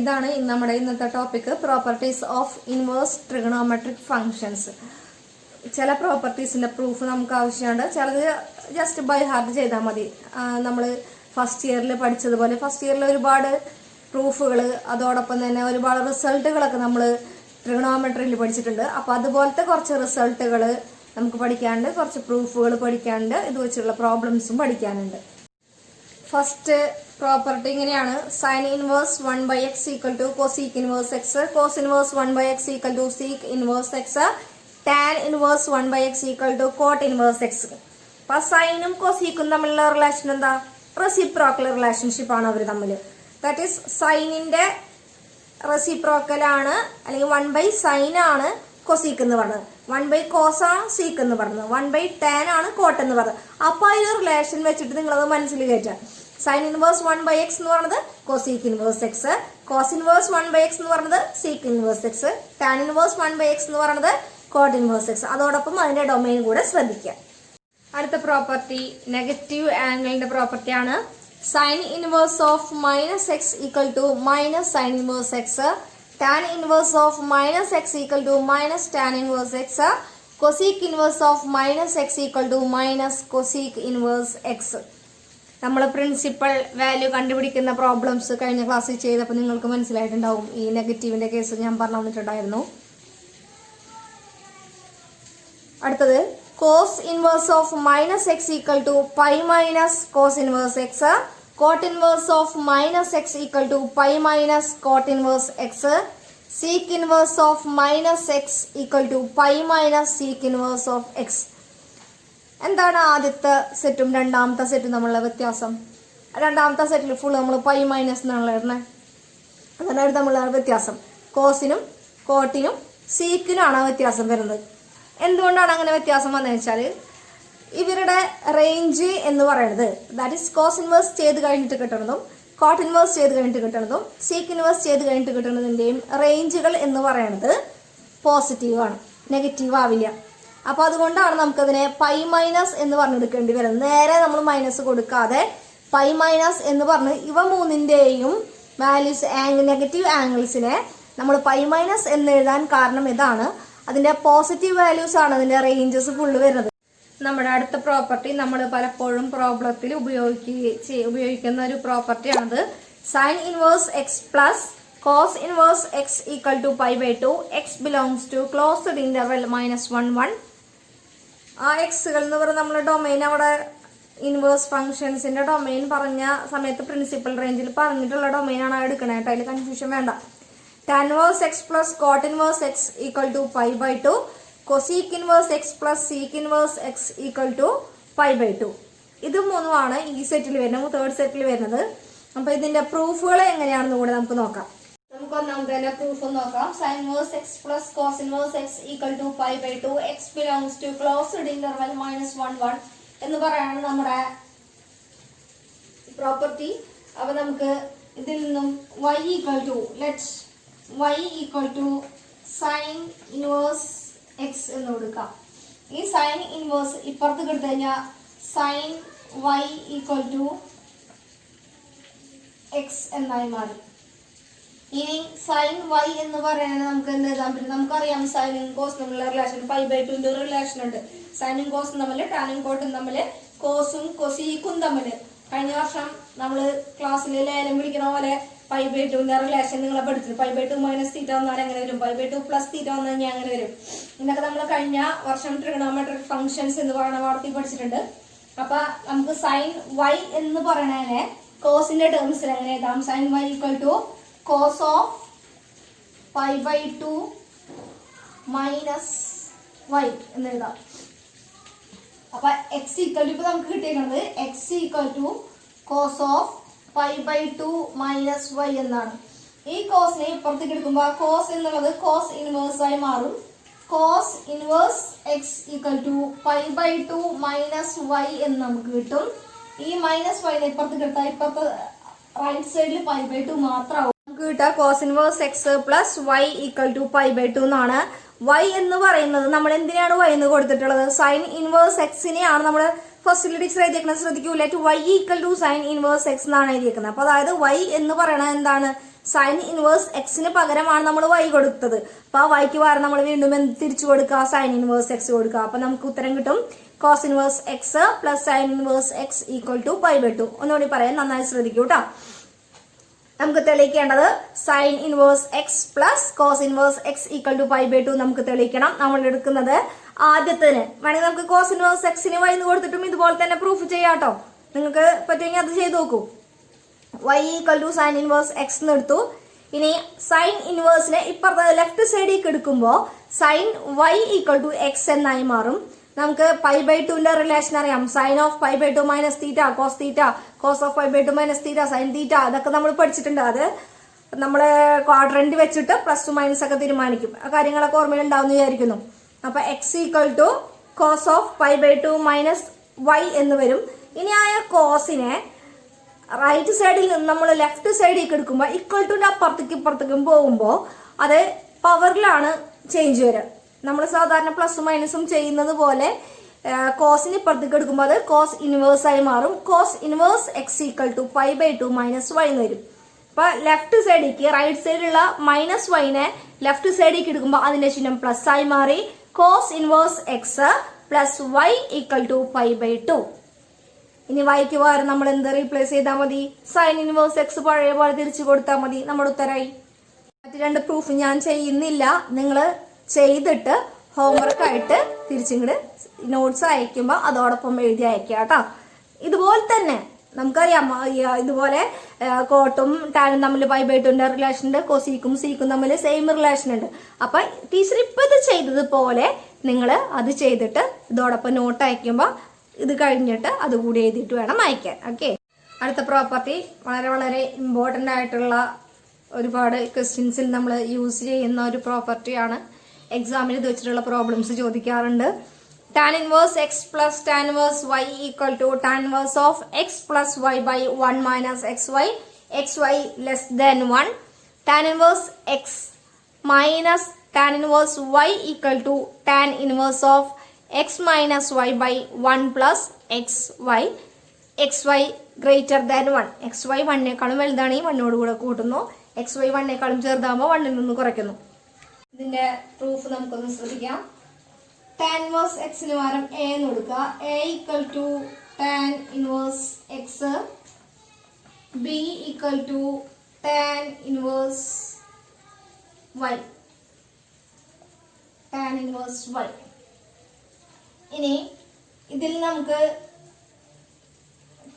ഇതാണ് നമ്മുടെ ഇന്നത്തെ topic, properties of inverse trigonometric functions. ചില പ്രോപ്പർട്ടീസിന്റെ പ്രൂഫ് നമുക്ക് ആവശ്യമുണ്ട്, ചിലത് ജസ്റ്റ് ബൈ ഹാർട്ട് ചെയ്താൽ മതി. നമ്മൾ ഫസ്റ്റ് ഇയറിൽ പഠിച്ചതുപോലെ ഫസ്റ്റ് ഇയറിൽ ഒരുപാട് പ്രൂഫുകൾ അതോടൊപ്പം തന്നെ ഒരുപാട് റിസൾട്ടുകളൊക്കെ നമ്മൾ ട്രിഗണോമെട്രിയിൽ പഠിച്ചിട്ടുണ്ട്. അപ്പോൾ അതുപോലത്തെ കുറച്ച് റിസൾട്ടുകൾ നമുക്ക് പഠിക്കാനുണ്ട്, കുറച്ച് പ്രൂഫുകൾ പഠിക്കാനുണ്ട്, ഇത് വെച്ചുള്ള പ്രോബ്ലംസും പഠിക്കാനുണ്ട്. ഫസ്റ്റ് പ്രോപ്പർട്ടി ഇങ്ങനെയാണ്: sine inverse 1/x equal to cosec inverse x, cos inverse 1/x equal to sec inverse x, tan inverse 1/x equal to cot inverse x. അപ്പൊ സൈനും കോസീക്കും തമ്മിലുള്ള റിലേഷൻ എന്താ? റെസിപ്രോക്കൽ റിലേഷൻഷിപ്പ് ആണ് അവർ തമ്മിൽ. ദാറ്റ് ഈസ് സൈനിന്റെ റെസിപ്രോക്കൽ ആണ്, അല്ലെങ്കിൽ 1/sin ആണ് cosec എന്ന് പറഞ്ഞത്, 1/cos ആണ് സീക്ക് എന്ന് പറഞ്ഞത്, 1/tan ആണ് കോട്ട് എന്ന് പറഞ്ഞത്. അപ്പൊ ആ ഒരു റിലേഷൻ വെച്ചിട്ട് നിങ്ങളത് മനസ്സിൽ കയറ്റാം. സൈൻ ഇൻവേഴ്സ് 1/x എന്ന് പറയുന്നത് cosec inverse x, cos inverse 1/x എന്ന് പറയുന്നത് sec inverse x, tan inverse 1/x എന്ന് പറയുന്നത് കോട്ട് ഇൻവേഴ്സ് എക്സ്. അതോടൊപ്പം അതിന്റെ ഡൊമൈൻ കൂടെ ശ്രദ്ധിക്കുക. അടുത്ത പ്രോപ്പർട്ടി നെഗറ്റീവ് ആംഗിളിന്റെ പ്രോപ്പർട്ടി ആണ്. Sine inverse of -x equal to -sin inverse x, tan inverse of -x equal to -tan inverse x, cosec inverse of -x equal to -cosec inverse x. നമ്മൾ principal value കണ്ടുപിടിക്കുന്ന problems കഴിഞ്ഞ ക്ലാസ്സിൽ ചെയ്തപ്പോൾ നിങ്ങൾക്ക് മനസ്സിലായിട്ടുണ്ടാവും. ഈ നെഗറ്റീവിന്റെ case ഞാൻ പറഞ്ഞു തന്നിട്ടുണ്ടായിരുന്നു. അടുത്തത് cos inverse of -x equal to π minus cos inverse x, cot inverse of -x equal to π minus cot inverse x, sec inverse of -x equal to π minus sec inverse of x. എന്താണ് ആദ്യത്തെ സെറ്റും രണ്ടാമത്തെ സെറ്റും തമ്മിലുള്ള വ്യത്യാസം? രണ്ടാമത്തെ സെറ്റിൽ full നമ്മൾ π minus എന്നാണല്ലോ ഇടുന്നത്. അതാണ് തമ്മിലുള്ള വ്യത്യാസം. കോസിനും കോട്ടിനും സീക്കിനുമാണ് വ്യത്യാസം വരുന്നത്. എന്തുകൊണ്ടാണ് അങ്ങനെ വ്യത്യാസം വന്നതെന്ന് വെച്ചാൽ ഇവരുടെ റേഞ്ച് എന്ന് പറയുന്നത്, ദാറ്റ് ഈസ് കോസ് ഇൻവേഴ്സ് ചെയ്ത് കഴിഞ്ഞിട്ട് കിട്ടുന്നതും കോട്ട് ഇൻവേഴ്സ് ചെയ്ത് കഴിഞ്ഞിട്ട് കിട്ടുന്നതും സീക്ക് ഇൻവേഴ്സ് ചെയ്ത് കഴിഞ്ഞിട്ട് കിട്ടുന്നതിന്റെയും റേഞ്ചുകൾ എന്ന് പറയുന്നത് പോസിറ്റീവ് ആണ്, നെഗറ്റീവ് ആവില്ല. അപ്പൊ അതുകൊണ്ടാണ് നമുക്കതിനെ π മൈനസ് എന്ന് പറഞ്ഞെടുക്കേണ്ടി വരുന്നത്. നേരെ നമ്മൾ മൈനസ് കൊടുക്കാതെ π മൈനസ് എന്ന് പറഞ്ഞ് ഇവ മൂന്നിന്റെയും വാല്യൂസ് നെഗറ്റീവ് ആംഗിൾസിനെ നമ്മൾ π മൈനസ് എന്ന് എഴുതാൻ കാരണം ഇതാണ്. അതിന്റെ പോസിറ്റീവ് വാല്യൂസ് ആണ് അതിന്റെ റേഞ്ചസ് ഫുള്ള് വരുന്നത്. നമ്മുടെ അടുത്ത പ്രോപ്പർട്ടി നമ്മൾ പലപ്പോഴും പ്രോബ്ലത്തിൽ ഉപയോഗിക്കുന്ന ഒരു പ്രോപ്പർട്ടിയാണത്. Sine inverse x plus cos inverse x equal to π/2, x belongs to closed interval -1 1. ആ എക്സുകൾ എന്ന് പറയുന്നത് നമ്മുടെ ഡൊമൈൻ, അവിടെ ഇൻവേഴ്സ് ഫംഗ്ഷൻസിന്റെ ഡൊമൈൻ പറഞ്ഞ സമയത്ത് പ്രിൻസിപ്പൽ റേഞ്ചിൽ പറഞ്ഞിട്ടുള്ള ഡൊമൈനാണ് എടുക്കണേട്ടോ, അതിൽ കൺഫ്യൂഷൻ വേണ്ട. tan inverse x plus cot inverse x equal to π/2, cosec inverse x plus sec inverse x equal to π/2. ഇത് മൂന്നുമാണ് ഈ സെറ്റിൽ വരുന്നത്, തേർഡ് സെറ്റിൽ വരുന്നത്. അപ്പൊ ഇതിന്റെ പ്രൂഫുകൾ എങ്ങനെയാണെന്ന് കൂടെ നമുക്ക് നോക്കാം. നമുക്ക് ഒന്നാമത്തെ തന്നെ പ്രൂഫ് നോക്കാം. sin inverse x plus cos inverse x equal to π/2, x belongs to closed interval -1 1 എന്ന് പറയാണ് നമ്മുടെ പ്രോപ്പർട്ടി. അപ്പൊ നമുക്ക് ഇതിൽ നിന്നും y equal to y equal to sin inverse x എന്ന് കൊടുക്കാം. ഈ സൈൻ ഇൻവേഴ്സ് ഇപ്പുറത്ത് കിടന്നു കഴിഞ്ഞാൽ sin y equal to x എന്നായി മാറി. ഇനി sin y എന്ന് പറയുന്നത് നമുക്ക് എന്ത് എഴുതാൻ പറ്റും? നമുക്കറിയാം സൈനും കോസും തമ്മിലുള്ള റിലേഷൻ π/2ന്റെ റിലേഷൻ ഉണ്ട്. സൈനും കോസും തമ്മിൽ, ടാനും കോട്ടും തമ്മിൽ, കോസും കൊസീക്കും തമ്മിൽ. കഴിഞ്ഞ വർഷം നമ്മൾ ക്ലാസ്സിൽ ലേലം വിളിക്കണ പോലെ π/2ന്റെ റിലേഷൻ നിങ്ങളെ പഠിച്ചു. π/2 മൈനസ് തീറ്റ വന്നാൽ എങ്ങനെ വരും, π/2 പ്ലസ് തീറ്റ വന്നു കഴിഞ്ഞാൽ അങ്ങനെ വരും. ഇതൊക്കെ നമ്മൾ കഴിഞ്ഞ വർഷം ട്രിഗണോമെട്രിക് ഫംഗ്ഷൻസ് എന്ന് പറയുന്ന പാഠത്തിൽ പഠിച്ചിട്ടുണ്ട്. അപ്പൊ നമുക്ക് സൈൻ y എന്ന് പറയണതിനെ കോസിന്റെ ടേംസിൽ എങ്ങനെ എഴുതാം? Sine y equal to cos of π/2 minus y എന്ന് എഴുതാം. അപ്പൊ എക്സ് ഈക്വൽ ടു ഇപ്പൊ നമുക്ക് കിട്ടിയിരിക്കുന്നത് x equal to cos of π/2 minus y എന്നാണ്. ഈ കോസിനെ ഇപ്പുറത്തേക്ക് എടുക്കുമ്പോൾ കോസ് എന്നുള്ളത് കോസ് ഇൻവേഴ്സ് ആയി മാറും. Cos inverse x equal to π/2 minus y എന്ന് നമുക്ക് കിട്ടും. ഈ മൈനസ് y ഇപ്പുറത്തേക്ക് എടുത്താൽ ഇപ്പുറത്തെ റൈറ്റ് സൈഡിൽ π/2 മാത്രമാവും. നമുക്ക് കിട്ടുക cos inverse x plus y equal to π/2 എന്നാണ്. y എന്ന് പറയുന്നത് നമ്മൾ എന്തിനാണ് y എന്ന് കൊടുത്തിട്ടുള്ളത്? സൈൻ ഇൻവേഴ്സ് എക്സിനെയാണ് നമ്മൾ ഫസ്റ്റ് ടീച്ചർ എഴുതിയേക്കുന്നത്. ശ്രദ്ധിക്കൂ, let y equal to sine inverse x എന്നാണ് എഴുതിയേക്കുന്നത്. അപ്പൊ അതായത് y എന്ന് പറയണത് എന്താണ്? സൈൻ ഇൻവേഴ്സ് എക്സിന് പകരമാണ് നമ്മൾ y കൊടുത്തത്. അപ്പൊ ആ yക്ക് പകരം നമ്മൾ വീണ്ടും തിരിച്ചു കൊടുക്കുക, സൈൻ ഇൻവേഴ്സ് എക്സ് കൊടുക്കുക. അപ്പൊ നമുക്ക് ഉത്തരം കിട്ടും cos inverse x plus sine inverse x equal to π/2. ഒന്നുകൂടി പറയാൻ നന്നായി ശ്രദ്ധിക്കൂ കേട്ടോ. നമുക്ക് തെളിയിക്കേണ്ടത് sine inverse x plus cos inverse x equal to π/2 നമുക്ക് തെളിയിക്കണം. നമ്മൾ എടുക്കുന്നത് ആദ്യത്തിന് വേണമെങ്കിൽ നമുക്ക് കോസ് ഇൻവേഴ്സ് എക്സിന് y എന്ന് കൊടുത്തിട്ടും ഇതുപോലെ തന്നെ പ്രൂഫ് ചെയ്യാട്ടോ. നിങ്ങൾക്ക് പറ്റുമെങ്കിൽ അത് ചെയ്ത് നോക്കൂ. y equal to sine inverse x എന്ന് എടുത്തു. ഇനി സൈൻ ഇൻവേഴ്സിനെ ഇപ്പുറത്തെ ലെഫ്റ്റ് സൈഡിലേക്ക് എടുക്കുമ്പോൾ sine y equal to x എന്നായി മാറും. നമുക്ക് π/2ന്റെ റിലേഷൻ അറിയാം. Sine of π/2 minus theta cos theta, cos of π/2 minus theta sine theta, അതൊക്കെ നമ്മൾ പഠിച്ചിട്ടുണ്ട്. അത് നമ്മള് ക്വാഡ്രന്റ് വെച്ചിട്ട് പ്ലസ് ടു മൈനസ് ഒക്കെ തീരുമാനിക്കും. ആ കാര്യങ്ങളൊക്കെ ഓർമ്മയിലുണ്ടാവും വിചാരിക്കുന്നു. അപ്പൊ x equal to cos of π/2 minus y എന്ന് വരും. ഇനി ആയ കോസിനെ റൈറ്റ് സൈഡിൽ നിന്ന് നമ്മൾ ലെഫ്റ്റ് സൈഡിലേക്ക് എടുക്കുമ്പോൾ ഈക്വൽ ടുന്റെ അപ്പുറത്തേക്കും പോകുമ്പോൾ അത് പവറിലാണ് ചേഞ്ച് വരിക. നമ്മൾ സാധാരണ പ്ലസും മൈനസും ചെയ്യുന്നത് പോലെ കോസിന് ഇപ്പുറത്തേക്ക് എടുക്കുമ്പോൾ അത് കോസ് ഇൻവേഴ്സ് ആയി മാറും. Cos inverse x equal to π/2 minus y എന്ന് വരും. അപ്പൊ ലെഫ്റ്റ് സൈഡിലേക്ക് റൈറ്റ് സൈഡിലുള്ള മൈനസ് വൈനെ ലെഫ്റ്റ് സൈഡിലേക്ക് എടുക്കുമ്പോൾ അതിന്റെ ചിഹ്നം പ്ലസ് ആയി മാറി. Cos inverse x plus y equal to π/2. ഇനി yക്ക് പകരം നമ്മൾ എന്ത് റീപ്ലേസ് ചെയ്താൽ മതി? സൈൻ ഇൻവേഴ്സ് എക്സ് പഴയ പോലെ തിരിച്ചു കൊടുത്താൽ മതി. നമ്മുടെ ഉത്തരമായി. മറ്റു രണ്ട് പ്രൂഫ് ഞാൻ ചെയ്യുന്നില്ല. നിങ്ങൾ ചെയ്തിട്ട് ഹോംവർക്ക് ആയിട്ട് തിരിച്ചിങ്ങോട്ട് നോട്ട്സ് അയക്കുമ്പോൾ അതോടൊപ്പം എഴുതി അയക്കുക കേട്ടോ. ഇതുപോലെ തന്നെ നമുക്കറിയാം, ഇതുപോലെ കോട്ടും ടാനും തമ്മിൽ π/2ന്റെ റിലേഷൻ ഉണ്ട്, കോസിക്കും സീക്കും തമ്മിൽ സെയിം റിലേഷൻ ഉണ്ട്. അപ്പൊ ടീച്ചർ ഇപ്പൊ ഇത് ചെയ്തതുപോലെ നിങ്ങൾ അത് ചെയ്തിട്ട് ഇതോടൊപ്പം നോട്ട് അയക്കുമ്പോൾ ഇത് കഴിഞ്ഞിട്ട് അതുകൂടി എഴുതിയിട്ട് വേണം അയക്കാൻ. ഓക്കെ. അടുത്ത പ്രോപ്പർട്ടി വളരെ വളരെ ഇമ്പോർട്ടൻ്റ് ആയിട്ടുള്ള ഒരുപാട് ക്വസ്റ്റ്യൻസിൽ നമ്മൾ യൂസ് ചെയ്യുന്ന ഒരു പ്രോപ്പർട്ടിയാണ്. എക്സാമിന് ഇത് വെച്ചിട്ടുള്ള പ്രോബ്ലംസ് ചോദിക്കാറുണ്ട്. Tan inverse x plus tan inverse y equal to tan inverse of x plus y by 1 minus x y less than 1. Tan inverse x minus tan inverse y equal to tan inverse of x minus y by 1 plus x y greater than 1. X y 1നേക്കാളും വലുതാണ്, ഈ 1നോട് കൂടെ കൂട്ടുന്നു. X y 1നേക്കാളും ചെറുതാകുമ്പോൾ 1ൽ നിന്ന് കുറയ്ക്കുന്നു. ഇതിന്റെ proof നമുക്കൊന്ന് ശ്രദ്ധിക്കാം. ടാൻ ഇൻവേഴ്സ് എക്സിന് പകരം എ എന്ന് കൊടുക്കുക. A equal to tan inverse x, b equal to tan inverse y, tan inverse y. ഇനി ഇതിൽ നമുക്ക്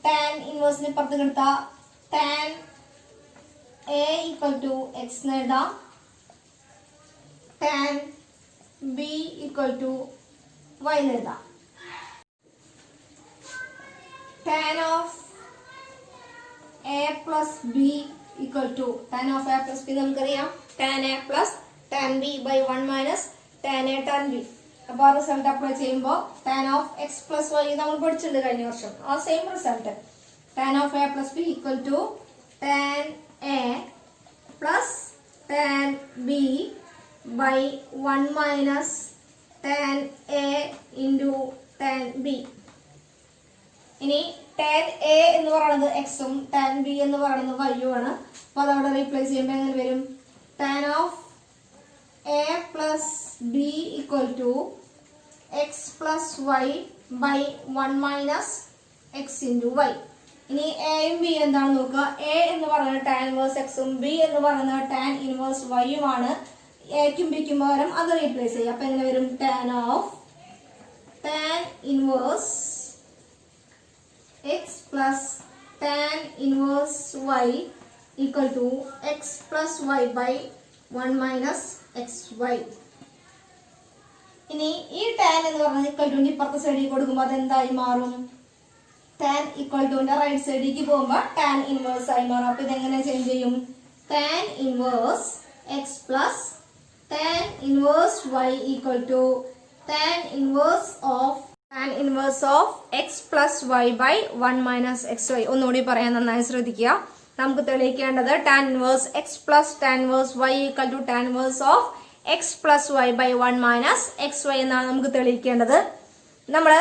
ടാൻ ഇൻവേഴ്സിന് പുറത്ത് കിടത്ത tan a equal to x എന്ന് എഴുതാം. Tan b equal to y എന്ന് എഴുതാം. Tan of A plus B equal to tan of A plus b നമുക്കറിയാം. Tan A plus tan B by 1 minus tan a tan b. അപ്പൊ ആ result apply ചെയ്യുമ്പോൾ tan of x plus y നമ്മൾ പഠിച്ചിട്ടുണ്ട് കഴിഞ്ഞ വർഷം. ആ same result tan of A plus B equal to tan A plus tan B by 1 minus tan A into tan B. ഇനി tan A എന്ന് പറയുന്നത് എക്സും tan B എന്ന് പറയുന്നത് വൈയും ആണ്. അപ്പൊ അതവിടെ റീപ്ലേസ് ചെയ്യുമ്പോൾ എങ്ങനെ വരും? tan of A plus B equal to x plus y by 1 minus x into y. ഇനി എയും ബി എന്താണെന്ന് നോക്കുക. എ എന്ന് പറയുന്നത് tan ഇൻവേഴ്സ് എക്സും ബി എന്ന് പറയുന്നത് tan ഇൻവേഴ്സ് വൈയുമാണ്. എക്കും ബിക്കും പകരം അത് റീപ്ലേസ് ചെയ്യുക. അപ്പൊ എങ്ങനെ വരും? Tan of tan inverse x plus tan inverse y equal to x plus y by 1 minus x y. ഇനി ഈ ടാൻ എന്ന് പറഞ്ഞാൽ ഈക്വൽ ടുവിന്റെ ഇപ്പുറത്തെ സൈഡിൽ കൊടുക്കുമ്പോൾ അത് എന്തായി മാറും? ടാൻ ഈക്വൽ ടുവിന്റെ റൈറ്റ് സൈഡിലേക്ക് പോകുമ്പോൾ ടാൻ ഇൻവേഴ്സ് ആയി മാറും. അപ്പൊ ഇതെങ്ങനെ ചേഞ്ച് ചെയ്യും? Tan inverse x plus tan inverse y equal to tan inverse of x plus y by 1 minus xy. ഒന്നുകൂടി പറയാൻ നന്നായി ശ്രദ്ധിക്കുക. നമുക്ക് തെളിയിക്കേണ്ടത് tan inverse x plus tan inverse y equal to tan inverse of x plus y by 1 minus xy എന്നാണ് നമുക്ക് തെളിയിക്കേണ്ടത്. നമ്മൾ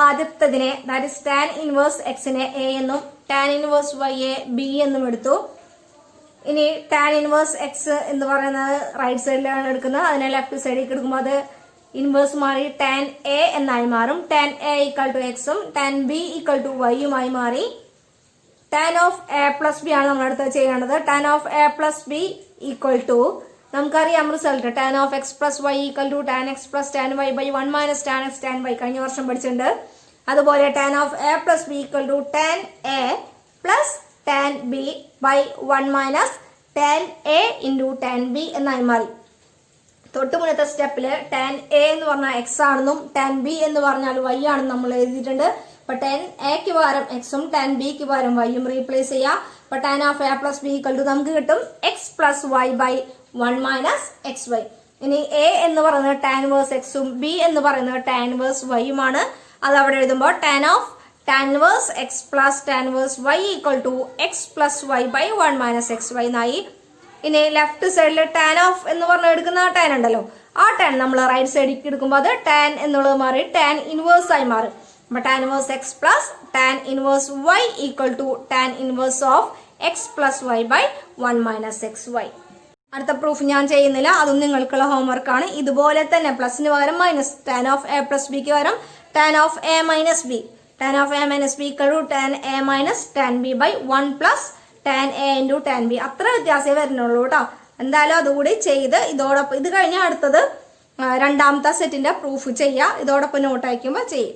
ആദ്യത്തതിനെ that is tan inverse x നെ a എന്നും tan inverse y യെ b എന്നും എടുത്തു. ഇനി ടാൻ ഇൻവേഴ്സ് എക്സ് എന്ന് പറയുന്നത് റൈറ്റ് സൈഡിലാണ് എടുക്കുന്നത്. അതിനെ ലെഫ്റ്റ് സൈഡിലേക്ക് എടുക്കുമ്പോൾ അത് ഇൻവേഴ്സ് മാറി ടാൻ എ എന്നായി മാറും. ടാൻ എ ഈക്വൽ ടു എക്സും ടാൻ ബി ഈക്വൽ ടു വൈയുമായി മാറി. Tan of A plus b ആണ് നമ്മൾ അടുത്ത് ചെയ്യേണ്ടത്. Tan of A plus B equal to നമുക്കറിയാം result tan of x plus y equal to tan x plus tan y by 1 minus tan x tan y കഴിഞ്ഞ വർഷം പഠിച്ചിട്ടുണ്ട്. അതുപോലെ tan of A plus B equal to tan A plus tan B by 1 minus tan A into tan B എന്നായി മാറി. തൊട്ട് മുന്നത്തെ സ്റ്റെപ്പില് tan A എന്ന് പറഞ്ഞാൽ എക്സ് ആണെന്നും ടാൻ ബി എന്ന് പറഞ്ഞാൽ വൈ ആണെന്നും നമ്മൾ എഴുതിയിട്ടുണ്ട്. അപ്പൊ ടാൻ എക്ക് പകരം എക്സും ടാൻ ബിക്ക് പകരം വൈയും റീപ്ലേസ് ചെയ്യാം. അപ്പൊ tan of A plus B equal to നമുക്ക് കിട്ടും x plus y by 1 minus x y. ഇനി എ എന്ന് പറയുന്നത് ടാൻ വേഴ്സ് എക്സും ബി എന്ന് പറയുന്നത് ടാൻ വേഴ്സ് വൈയുമാണ്. അത് അവിടെ എഴുതുമ്പോൾ tan of tan inverse x plus tan inverse y equal to x plus y by 1 minus x y എന്നായി. ഇനി ലെഫ്റ്റ് സൈഡിൽ ടാൻ ഓഫ് എന്ന് പറഞ്ഞ എടുക്കുന്ന ടാൻ ഉണ്ടല്ലോ, ആ ടാൻ നമ്മൾ റൈറ്റ് സൈഡിലേക്ക് എടുക്കുമ്പോൾ അത് ടാൻ എന്നുള്ളത് മാറി ടാൻ ഇൻവേഴ്സ് ആയി മാറും. അപ്പൊ tan inverse x plus tan inverse y equal to tan inverse of x plus y by 1 minus x y. അടുത്ത പ്രൂഫ് ഞാൻ ചെയ്യുന്നില്ല, അതും നിങ്ങൾക്കുള്ള ഹോംവർക്ക് ആണ്. ഇതുപോലെ തന്നെ പ്ലസിന് പകരം minus tan of A plus ബിക്ക് പകരം tan of A minus B. Tan of A minus B equal to tan A minus tan B by 1 plus tan A into tan B. അത്ര വ്യത്യാസമേ വരുന്നുള്ളൂ കേട്ടോ. എന്തായാലും അതുകൂടി ചെയ്ത് ഇതോടൊപ്പം ഇത് കഴിഞ്ഞാൽ അടുത്തത് രണ്ടാമത്തെ സെറ്റിന്റെ പ്രൂഫ് ചെയ്യുക. ഇതോടൊപ്പം നോട്ട് അയക്കുമ്പോൾ ചെയ്യും.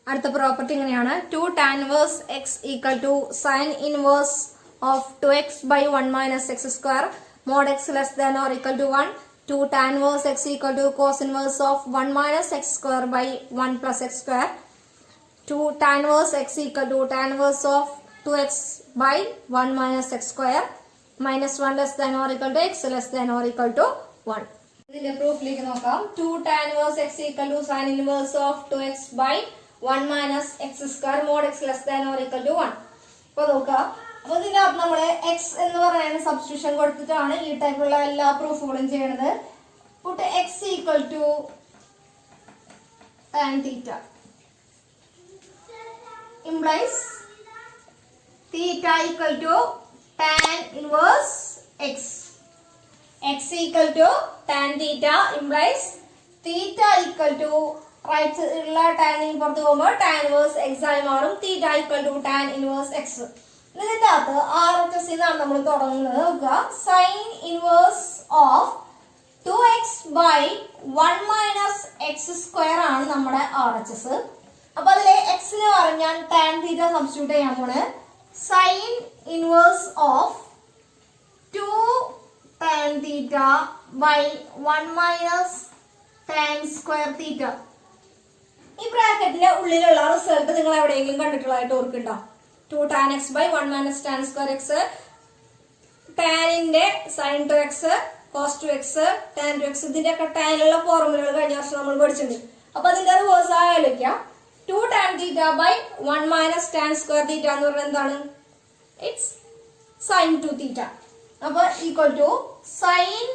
അടുത്ത പ്രോപ്പർട്ടി ഇങ്ങനെയാണ്. 2 tan inverse x equal to sine inverse of 2x by 1 minus x square mod x less than or equal to 1. 2 tan inverse x equal to cos inverse of 1 minus x square by 1 plus x square. 2 tan inverse x equal to tan inverse of 2x by 1 minus x square minus 1 less than or equal to x less than or equal to 1. ഇതിന്റെ പ്രൂഫിലേക്ക് നോക്കാം. 2 tan inverse x equal to sin inverse of 2x by 1 minus x square mod x less than or equal to 1. അപ്പൊ നോക്കാം. അപ്പൊ ഇതിനകത്ത് നമ്മള് x എന്ന് പറയുന്ന substitution കൊടുത്തിട്ടാണ് ഈ ടൈപ്പിലുള്ള എല്ലാ പ്രൂഫുകളും ചെയ്യുന്നത്. put x equal to tan theta implies theta equal to tan inverse x. X equal to tan theta implies theta equal to right ഉള്ള tan പുറത്ത് പോകുമ്പോൾ tan inverse x ആയി മാറും. theta equal to tan inverse x. ഇതിന്റെ അകത്ത് RHS എന്നാണ് നമ്മൾ തുടങ്ങുന്നത്. നോക്കുക, sin inverse of 2x by 1 minus x square ആണ് നമ്മുടെ RHS. അപ്പൊ അതിലെ എക്സിന് പറഞ്ഞാൽ ടാൻ തീറ്റ സബ്സ്റ്റിറ്റ്യൂട്ട് ചെയ്യാൻ പോണ്. Sine inverse of 2 tan theta by 1 minus tan square theta. ഈ ബ്രാക്കറ്റിന്റെ ഉള്ളിലുള്ള റിസൾട്ട് നിങ്ങൾ എവിടെയെങ്കിലും കണ്ടിട്ടുള്ളതായിട്ട് ഓർക്കുണ്ടോ? 2 tan x by 1 minus tan square x, ടാനിന്റെ sine two x, cos two x, tan two x. ഇതിന്റെ ഒക്കെ ടാനിലുള്ള ഫോർമുലകൾ കഴിഞ്ഞ വർഷം നമ്മൾ പഠിച്ചിട്ടുണ്ട്. അപ്പൊ അതിന്റെ reverse ആയാലൊക്കെ 2 tan theta by 1 minus tan square theta എന്ന് പറഞ്ഞാൽ എന്താണ്? It's sin 2 theta. അപ്പൊ ഈക്വൽ ടു സൈൻ.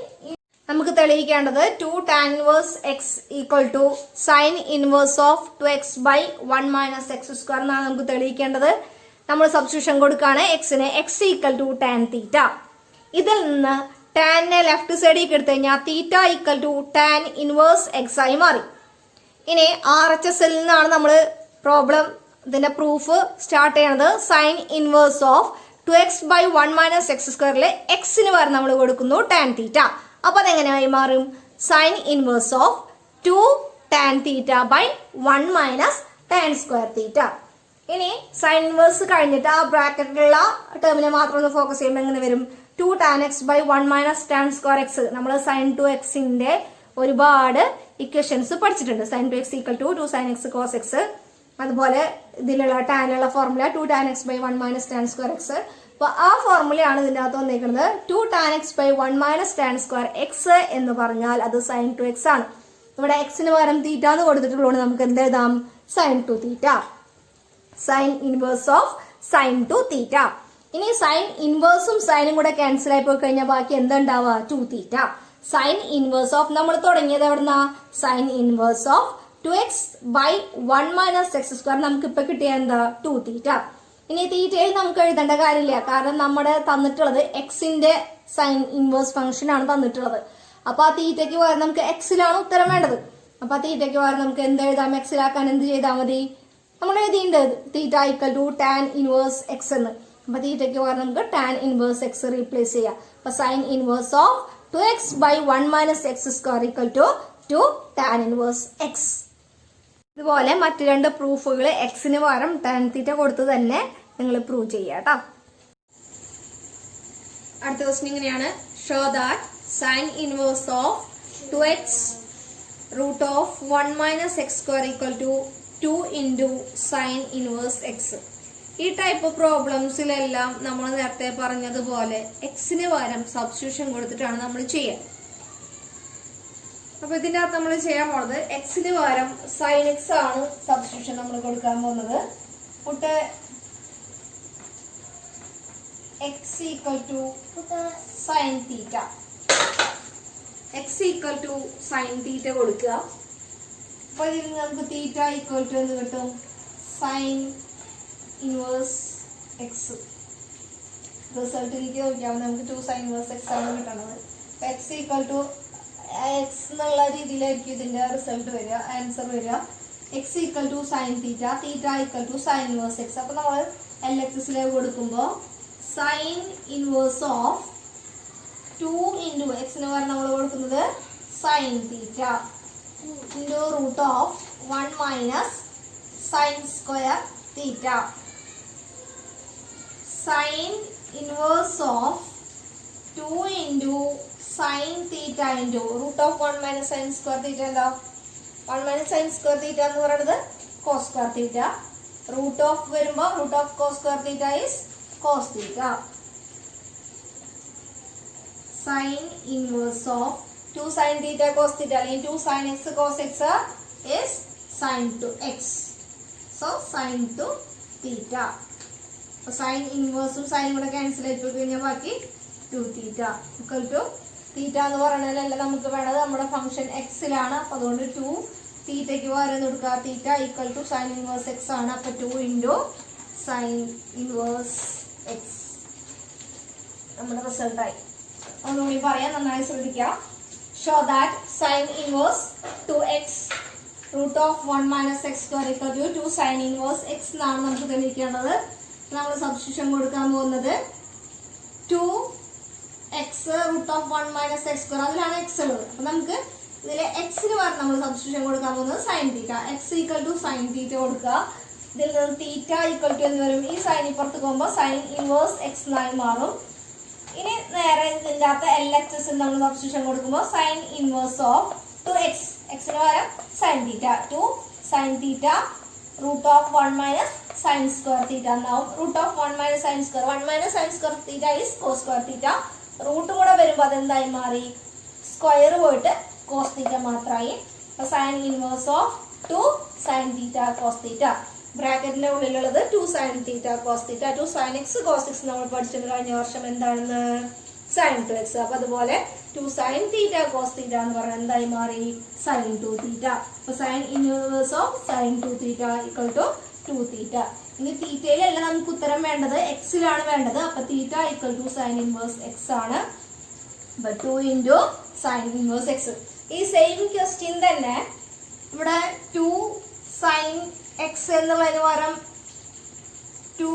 നമുക്ക് തെളിയിക്കേണ്ടത് 2 tan inverse x equal to sine inverse of 2x by 1 minus x square എന്നാണ് നമുക്ക് തെളിയിക്കേണ്ടത്. നമ്മൾ സബ്സ്റ്റിറ്റ്യൂഷൻ കൊടുക്കുകയാണ് എക്സിന്. x equal to tan theta. ഇതിൽ നിന്ന് ടാനിനെ ലെഫ്റ്റ് സൈഡിലേക്ക് എടുത്തു കഴിഞ്ഞാൽ theta equal to tan inverse x ആയി മാറി. ഇനി RHS നിന്നാണ് നമ്മൾ പ്രോബ്ലം ഇതിന്റെ പ്രൂഫ് സ്റ്റാർട്ട് ചെയ്യണത്. Sine inverse of 2x by 1 minus x സ്ക്വയറിലെ എക്സിന് പകരം നമ്മൾ കൊടുക്കുന്നു ടാൻ തീറ്റ. അപ്പൊ അതെങ്ങനെയായി മാറും? Sine inverse of 2 tan theta by 1 minus tan square theta. ഇനി സൈൻ ഇൻവേഴ്സ് കഴിഞ്ഞിട്ട് ആ ബ്രാക്കറ്റിലുള്ള ടേമിനെ മാത്രം ഒന്ന് ഫോക്കസ് ചെയ്യുമ്പോൾ എങ്ങനെ വരും? 2 tan x by 1 minus tan square x. നമ്മൾ സൈൻ 2x ഒരുപാട് ഇക്വേഷൻസ് പഠിച്ചിട്ടുണ്ട്. Sine 2x equal to 2 sine x cos x. അതുപോലെ ഇതിലുള്ള ടാനിലുള്ള formula 2 tan x by 1 minus tan square x. അപ്പൊ ആ ഫോർമുലയാണ് ഇതിന്റെ അകത്ത് വന്നിരിക്കുന്നത്. 2 tan x by 1 minus tan square x എന്ന് പറഞ്ഞാൽ അത് സൈൻ 2x ആണ്. ഇവിടെ എക്സിന് പകരം തീറ്റ എന്ന് കൊടുത്തിട്ടുള്ളതുകൊണ്ട് നമുക്ക് എന്ത് എഴുതാം? Sine 2 theta. Sine inverse of sine 2 theta. ഇനി സൈൻ ഇൻവേഴ്സും സൈനും കൂടെ ക്യാൻസൽ ആയി പോയി കഴിഞ്ഞാൽ ബാക്കി എന്താ ഉണ്ടാവുക? 2 തീറ്റ. സൈൻ ഇൻവേഴ്സ് ഓഫ് നമ്മൾ തുടങ്ങിയത് എവിടുന്ന? Sign inverse of 2x by 1 minus x square. നമുക്ക് ഇപ്പൊ കിട്ടിയ എന്താ? 2 തീറ്റ. ഇനി തീറ്റയിൽ നമുക്ക് എഴുതേണ്ട കാര്യമില്ല, കാരണം നമ്മുടെ തന്നിട്ടുള്ളത് എക്സിന്റെ സൈൻ ഇൻവേഴ്സ് ഫംഗ്ഷൻ ആണ് തന്നിട്ടുള്ളത്. അപ്പൊ ആ തീറ്റയ്ക്ക് പകരം നമുക്ക് എക്സിലാണ് ഉത്തരം വേണ്ടത്. അപ്പൊ ആ തീറ്റയ്ക്ക് പകരം നമുക്ക് എന്ത് എഴുതാം? എക്സിലാക്കാൻ എന്ത് ചെയ്താൽ മതി? നമ്മൾ എഴുതിയിട്ടുണ്ട് theta equal to tan inverse x എന്ന്. അപ്പൊ തീറ്റയ്ക്ക് പകരം നമുക്ക് ടാൻ ഇൻവേഴ്സ് എക്സ് റീപ്ലേസ് ചെയ്യാം. അപ്പൊ sine inverse of 2x by 1 minus x square equal to 2 tan inverse x. ഇതുപോലെ മറ്റു രണ്ട് പ്രൂഫുകൾ എക്സിന് പകരം ടാൻ തീറ്റ കൊടുത്ത് തന്നെ നിങ്ങൾ പ്രൂവ് ചെയ്യുക കേട്ടോ. അടുത്ത ക്വസ്റ്റ്യൻ ഇങ്ങനെയാണ്: show that sine inverse of 2x root of 1 minus x square equal to 2 into sine inverse x. ഈ ടൈപ്പ് പ്രോബ്ലംസിലെല്ലാം നമ്മൾ നേരത്തെ പറഞ്ഞതുപോലെ എക്സിന് പകരം സബ്സ്റ്റിറ്റ്യൂഷൻ കൊടുത്തിട്ടാണ് നമ്മൾ ചെയ്യുക. അപ്പൊ ഇതിന്റെ അകത്ത് നമ്മൾ ചെയ്യാൻ പോകുന്നത് എക്സിന് പകരം സൈൻ എക്സ് ആണ് സബ്സ്റ്റിറ്റ്യൂഷൻ നമ്മൾ കൊടുക്കാൻ പോകുന്നത്. Put x equal to sine theta, x equal to sine theta കൊടുക്കുക. അപ്പൊ ഇതിൽ നമുക്ക് തീറ്റ ഈക്വൽ ടു എന്ത് കിട്ടും? Sign inverse X. റിസൾട്ട് എനിക്ക് നോക്കിയാൽ നമുക്ക് 2 സൈൻ ഇൻവേഴ്സ് എക്സ് ആണ് കിട്ടണത്. എക്സ് ഈക്വൽ ടു എക്സ് എന്നുള്ള രീതിയിലായിരിക്കും ഇതിന്റെ റിസൾട്ട് വരിക, ആൻസർ വരിക. X equal to sine theta, theta equal to sine inverse x. അപ്പൊ നമ്മൾ എൽ എക്സിലേക്ക് കൊടുക്കുമ്പോൾ സൈൻ ഇൻവേഴ്സ് ഓഫ് 2 ഇൻറ്റു എക്സിന് പകരം നമ്മൾ കൊടുക്കുന്നത് sine theta into root of 1 minus sine square theta. Sine inverse of 2 into sine theta into root of 1 minus sine square theta. എന്താ 1 minus sine square theta എന്ന് പറയുന്നത് cos square theta. Root of വരുമ്പോൾ root of cos square theta is cos theta. Sine inverse of 2 sine theta cos theta അല്ലെങ്കിൽ 2 sine x cos x is sine two x. So sine two theta. സൈൻ ഇൻവേഴ്സും സൈനും കൂടെ cancel ആയിട്ട് കഴിഞ്ഞാൽ ബാക്കി 2 theta equal to തീറ്റ എന്ന് പറയുന്നതിലല്ല നമുക്ക് വേണ്ടത് നമ്മുടെ ഫംഗ്ഷൻ എക്സിലാണ്. അപ്പൊ അതുകൊണ്ട് 2 തീറ്റയ്ക്ക് പകരം കൊടുക്കുക. Theta equal to sine inverse x ആണ്. അപ്പൊ 2 ഇൻറ്റു സൈൻ ഇൻവേഴ്സ് എക്സ് നമ്മുടെ റിസൾട്ടായി. ഒന്നുകൂടി പറയാം, നന്നായി ശ്രദ്ധിക്കുക. Show that sine inverse 2x root of 1 minus x square equal to 2 sine inverse x എന്നാണ് നമുക്ക് തെളിയിക്കേണ്ടത്. നമ്മൾ സബ്സ്റ്റിറ്റ്യൂഷൻ കൊടുക്കാൻ പോകുന്നത് 2x root of 1 minus x square, അതിലാണ് എക്സ് ഉള്ളത്. അപ്പൊ നമുക്ക് ഇതിലെ എക്സിന് പകരം നമ്മൾ സബ്സ്റ്റിറ്റ്യൂഷൻ കൊടുക്കാൻ പോകുന്നത് sine theta. X equal to sine theta കൊടുക്കുക. ഇതിൽ നിന്ന് തീറ്റ ഈക്വൽ ടു എന്ന് വരും. ഈ സൈൻ ഇപ്പുറത്ത് പോകുമ്പോൾ സൈൻ ഇൻവേഴ്സ് എക്സ് എന്നായി മാറും. ഇനി നേരെ ഇതിൻ്റെ അകത്ത് എൽ എച്ച് എസ് നമ്മൾ സബ്സ്റ്റിറ്റ്യൂഷൻ കൊടുക്കുമ്പോൾ സൈൻ ഇൻവേഴ്സ് ഓഫ് 2x, എക്സിന് പകരം sine theta, 2 sine theta root of 1 minus sine square theta എന്നാവും. Root of 1 minus sine square, 1 minus sine square theta is cos square theta. Root കൂടെ വരുമ്പോൾ അതെന്തായി മാറി? Square പോയിട്ട് കോസ് തീറ്റ മാത്രമായി. Sine inverse of 2 sine theta cos theta. ബ്രാക്കറ്റിന്റെ ഉള്ളിലുള്ളത് 2 sine theta cos theta. 2 sine x cos X നമ്മൾ പഠിച്ചിട്ട് കഴിഞ്ഞ വർഷം എന്താണെന്ന് സൈൻ 2x. അപ്പൊ അതുപോലെ 2 സൈൻ തീറ്റ കോസ് തീറ്റ എന്ന് പറഞ്ഞാൽ എന്തായി മാറി? Sine 2 theta. അപ്പൊ sine inverse of sine 2 theta equal to 2 theta. ഇനി തീറ്റയിലല്ല നമുക്ക് ഉത്തരം വേണ്ടത്, എക്സിലാണ് വേണ്ടത്. അപ്പൊ theta equal to sine inverse x ആണ്. അപ്പൊ 2 ഇൻറ്റു സൈൻ ഇൻവേഴ്സ് എക്സ്. ഈ സെയിം ക്വസ്റ്റ്യൻ തന്നെ ഇവിടെ 2 സൈൻ എക്സ് എന്നുള്ളതിന് പകരം 2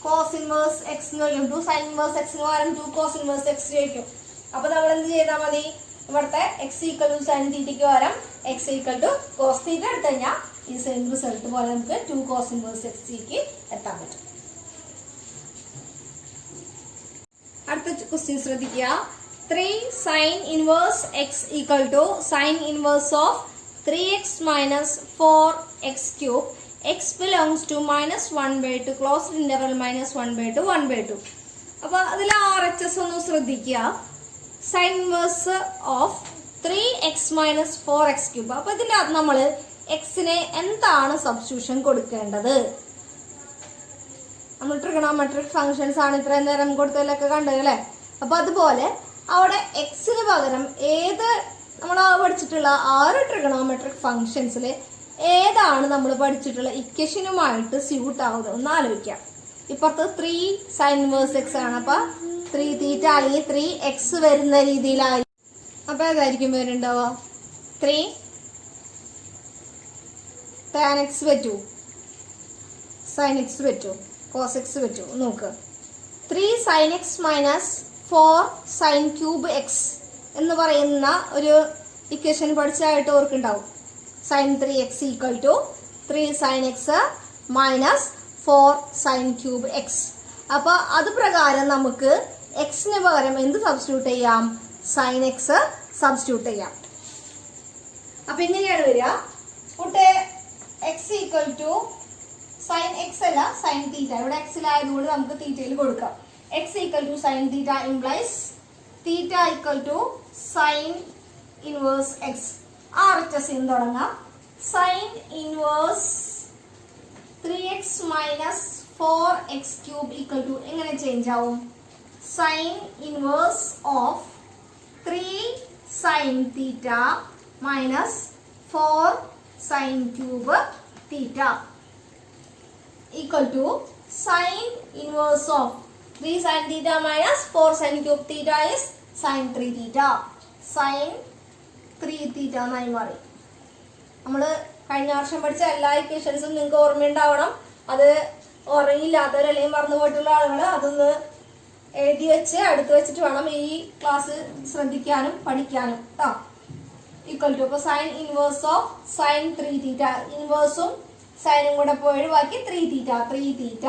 കോസ് ഇൻവേഴ്സ് എക്സ് എന്ന് ചോദിക്കും. 2 സൈൻ ഇൻവേഴ്സ് എക്സിന് പകരം 2 കോസ് ഇൻവേഴ്സ് എക്സ് ചോദിക്കും. അപ്പൊ നമ്മൾ എന്ത് ചെയ്താൽ മതി? ഇവിടുത്തെ എക്സ് ഈക്വൽ ടു സൈൻ തീറ്റയ്ക്ക് പകരം x equal to cos theta എടുത്തു കഴിഞ്ഞാൽ ഈ സെയിം റിസൾട്ട് പോലെ നമുക്ക് 2 കോസ് ഇൻവേഴ്സ് എക്സിലേക്ക് എത്താൻ പറ്റും. അടുത്ത ക്വസ്റ്റ്യൻ ശ്രദ്ധിക്കുക. 3 sine inverse x equal to sine inverse of 3x minus 4x cube. X belongs to minus 1/2 closed interval minus 1/2 1/2. അപ്പോൾ അതിൽ RHS ഒന്ന് ശ്രദ്ധിക്കുക. Sign inverse of 3x minus 4x cube. അപ്പോൾ ഇതിൻ്റെ അത് നമ്മൾ എക്സിന് എന്താണ് സബ്സ്റ്റിറ്റ്യൂഷൻ കൊടുക്കേണ്ടത്? നമ്മൾ ട്രിഗണോമെട്രിക് ഫംഗ്ഷൻസ് ആണ് ഇത്രയും നേരം കൊടുത്തതിലൊക്കെ കണ്ടത് അല്ലേ? അപ്പോൾ അതുപോലെ അവിടെ എക്സിന് പകരം ഏത് നമ്മൾ പഠിച്ചിട്ടുള്ള 6 ട്രിഗണോമെട്രിക് ഫംഗ്ഷൻസിൽ ഏതാണ് നമ്മൾ പഠിച്ചിട്ടുള്ള ഇക്വേഷനുമായിട്ട് സ്യൂട്ട് ആവുന്നത് ഒന്ന് ആലോചിക്കാം. ഇപ്പുറത്ത് 3 sin inverse x ആണ്. അപ്പൊ 3 തീറ്റ അല്ലെങ്കിൽ 3x വരുന്ന രീതിയിലായി. അപ്പൊ ഏതായിരിക്കും വരുന്നുണ്ടാവുക? 3 tan x പറ്റൂ, sin x പറ്റൂ, cos x പറ്റൂ? നോക്ക്. 3 sin x minus 4 sin cube x എന്ന് പറയുന്ന ഒരു ഇക്വേഷൻ പഠിച്ചതായിട്ട് ഓർക്കുണ്ടാവും. sin 3x equal to 3 sin x minus 4 sin cube x. അപ്പൊ അത് പ്രകാരം നമുക്ക് എക്സിന് പകരം എന്ത് സബ്സ്റ്റിറ്റ്യൂട്ട് ചെയ്യാം? sin x സബ്സ്റ്റിറ്റ്യൂട്ട് ചെയ്യാം. അപ്പൊ ഇങ്ങനെയാണ് വരിക. കൂട്ടെ x equal to sin x അല്ല sin തീറ്റ. ഇവിടെ എക്സിലായതുകൊണ്ട് നമുക്ക് തീറ്റയിൽ കൊടുക്കാം. x equal to sin theta implies theta equal to sin inverse x. RHS എന്ന് തുടങ്ങാം. sin inverse 3x minus 4x cube equal to എങ്ങനെ ചേഞ്ച് ആവും? sin inverse of 3 sin theta minus 4 sin cube theta equal to sin inverse of 3 sin theta minus 4 sin cube theta is sin 3 theta. sin 3 theta എന്നായി മാറി. നമ്മൾ കഴിഞ്ഞ വർഷം പഠിച്ച എല്ലാ ഇക്വേഷൻസും നിങ്ങൾക്ക് ഓർമ്മയുണ്ടാവണം. അത് ഓർമ്മയില്ലാത്തവർ അല്ലെങ്കിൽ മറന്നു പോയിട്ടുള്ള ആളുകൾ അതൊന്ന് എഴുതി വെച്ച് അടുത്ത് വെച്ചിട്ട് വേണം ഈ ക്ലാസ് ശ്രദ്ധിക്കാനും പഠിക്കാനും കേട്ടോ. ഈക്വൽ ടു അപ്പോൾ സൈൻ ഇൻവേഴ്സ് ഓഫ് സൈൻ 3 തീറ്റ, ഇൻവേഴ്സും സൈനും കൂടെ പോയി ഒഴിവാക്കി 3 തീറ്റ.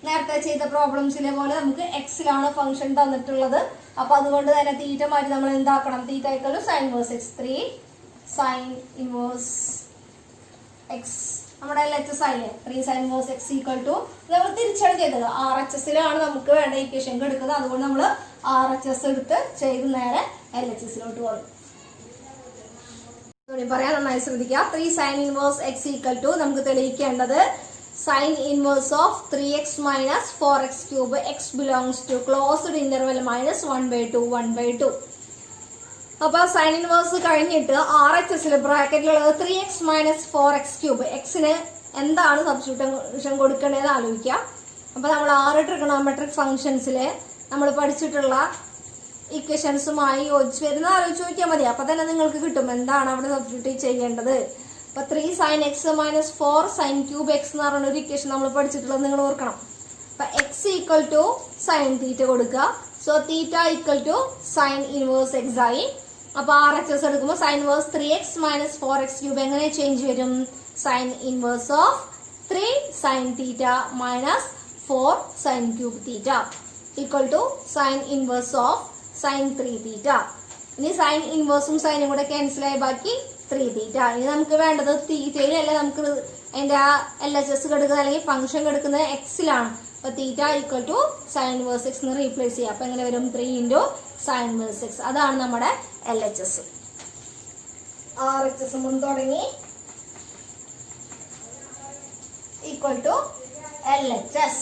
നേരത്തെ ചെയ്ത പ്രോബ്ലംസിലെ പോലെ നമുക്ക് എക്സിലാണ് ഫംഗ്ഷൻ തന്നിട്ടുള്ളത്. അപ്പൊ അതുകൊണ്ട് തന്നെ തീറ്റ മാറ്റി നമ്മൾ എന്താക്കണം? Theta equal to sine inverse x, 3 sine inverse x. നമ്മുടെ LHS ആയില്ലേ? 3 sine inverse x equal to നമ്മൾ തിരിച്ചാണ് ചെയ്തത്. RHSലാണ് നമുക്ക് വേണ്ട ഇക്വേഷൻ എടുക്കുന്നത്. അതുകൊണ്ട് നമ്മൾ RHS എടുത്ത് ചെയ്ത് നേരെ LHSലോട്ട് പോകും. പറയാൻ നന്നായി ശ്രദ്ധിക്കുക. 3 sine inverse x equal to നമുക്ക് തെളിയിക്കേണ്ടത് sine inverse of 3x minus 4x cube x belongs to closed interval minus 1/2 1/2. അപ്പൊ സൈൻ ഇൻവേഴ്സ് കഴിഞ്ഞിട്ട് RHSൽ ബ്രാക്കറ്റിലുള്ളത് 3x മൈനസ് 4x ക്യൂബ് എക്സിന് എന്താണ് സബ്സ്റ്റിറ്റ്യൂഷൻ കൊടുക്കേണ്ടതെന്ന് ആലോചിക്കുക. അപ്പൊ നമ്മൾ 6 ട്രിഗണോമെട്രിക് ഫംഗ്ഷൻസില് നമ്മൾ പഠിച്ചിട്ടുള്ള ഇക്വേഷൻസുമായി യോജിച്ച് വരുന്ന ആലോചിച്ച് നോക്കിയാൽ മതി. അപ്പൊ തന്നെ നിങ്ങൾക്ക് കിട്ടും എന്താണ് അവിടെ സബ്സ്റ്റിറ്റ്യൂട്ട് ചെയ്യേണ്ടത്. അപ്പൊ 3 sin x minus 4 sin cube x എന്ന് പറയുന്ന ഒരു ഇക്വേഷൻ നമ്മൾ പഠിച്ചിട്ടുള്ളത് നിങ്ങൾ ഓർക്കണം. അപ്പൊ x equal to sine theta കൊടുക്കുക. So theta equal to sine inverse x ആയി. അപ്പൊ RHS എടുക്കുമ്പോൾ sine inverse 3x minus 4x cube എങ്ങനെ ചേഞ്ച് വരും? Sine inverse of 3 sine theta minus 4 sine cube theta equal to sine inverse of sine 3 theta. ഇനി സൈൻ ഇൻവേഴ്സും സൈനും കൂടെ ക്യാൻസൽ ആയി ബാക്കി 3 തീറ്റ. ഇനി നമുക്ക് വേണ്ടത് തീറ്റയിലല്ല, നമുക്ക് അതിന്റെ ആ LHS എടുക്കുക അല്ലെങ്കിൽ ഫംഗ്ഷൻ എടുക്കുന്നത് എക്സിലാണ്. അപ്പൊ theta equal to sine inverse x എന്ന് റീപ്ലേസ് ചെയ്യുക. അപ്പൊ എങ്ങനെ വരും? 3 ഇൻറ്റു സൈൻ ഇൻവേഴ്സ് എക്സ്. അതാണ് നമ്മുടെ LHS. RHS മുൻ തുടങ്ങി ഈക്വൽ ടു LHS.